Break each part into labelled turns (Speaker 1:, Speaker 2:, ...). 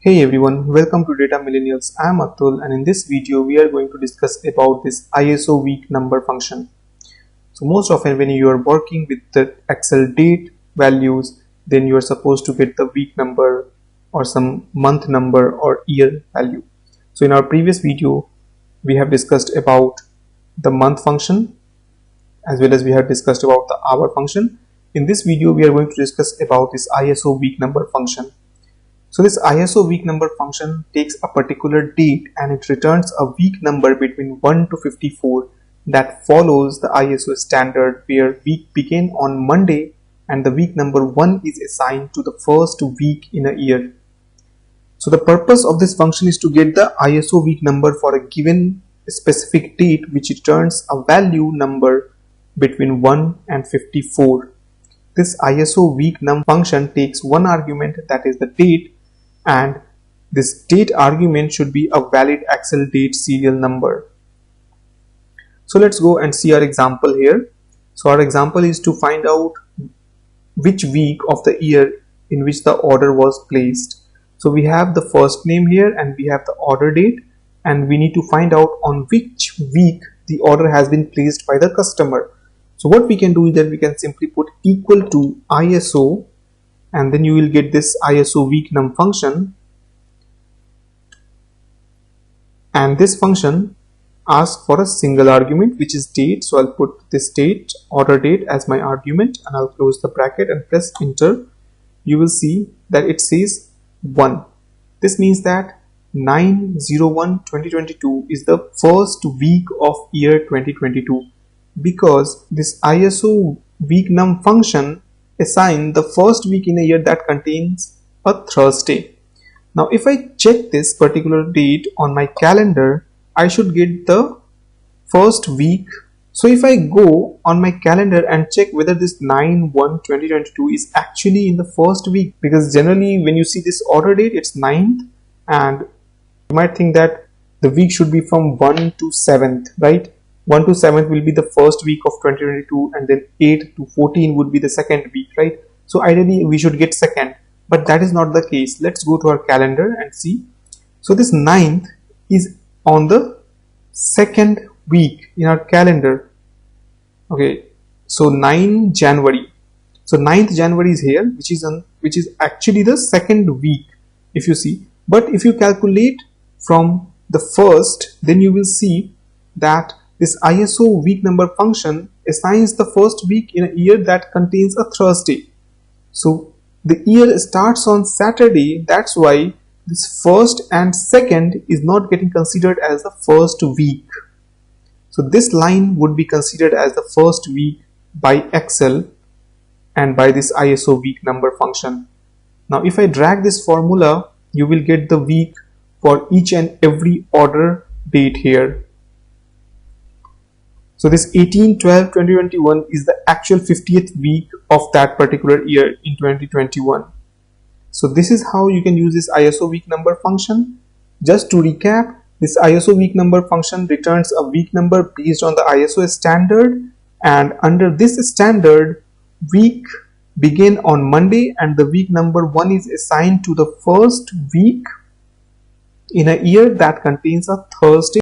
Speaker 1: Hey everyone, welcome to Data Millennials. I am Atul, and in this video we are going to discuss about this ISO week number function. So most often when you are working with the Excel date values, then you are supposed to get the week number or some month number or year value. So in our previous video we have discussed about the month function as well as we have discussed about the hour function. In this video we are going to discuss about this ISO week number function. So this ISO week number function takes a particular date and it returns a week number between 1 to 54 that follows the ISO standard, where week begin on Monday and the week number 1 is assigned to the first week in a year. So the purpose of this function is to get the ISO week number for a given specific date, which returns a value number between 1 and 54. This ISO week num function takes one argument, that is the date, and this date argument should be a valid Excel date serial number. So let's go and see our example here. So our example is to find out which week of the year in which the order was placed. So we have the first name here and we have the order date, and we need to find out on which week the order has been placed by the customer. So what we can do is that we can simply put equal to ISO, and then you will get this ISO week num function, and this function asks for a single argument which is date. So I'll put this date, order date, as my argument, and I'll close the bracket and press enter. You will see that it says 1. This means that 9/01/2022 is the first week of year 2022, because this ISO week num function assign the first week in a year that contains a Thursday. Now if I check this particular date on my calendar, I should get the first week. So if I go on my calendar and check whether this 9/1/2022 is actually in the first week, because generally when you see this order date, it's 9th, and you might think that the week should be from 1 to 7th, right? 1 to 7th will be the first week of 2022, and then 8 to 14 would be the second week, right? So ideally we should get second, but that is not the case. Let's go to our calendar and see. So this 9th is on the second week in our calendar. Okay, so 9 January. So 9th January is here, which is actually the second week, if you see. But if you calculate from the first, then you will see that this ISO week number function assigns the first week in a year that contains a Thursday. So the year starts on Saturday. That's why this first and second is not getting considered as the first week. So this line would be considered as the first week by Excel and by this ISO week number function. Now if I drag this formula, you will get the week for each and every order date here. So this 18/12/2021 is the actual 50th week of that particular year in 2021. So this is how you can use this ISO week number function. Just to recap, this ISO week number function returns a week number based on the ISO standard, and under this standard, week begin on Monday and the week number 1 is assigned to the first week in a year that contains a Thursday.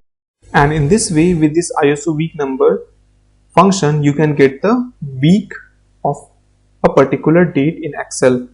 Speaker 1: And in this way, with this ISO week number function, you can get the week of a particular date in Excel.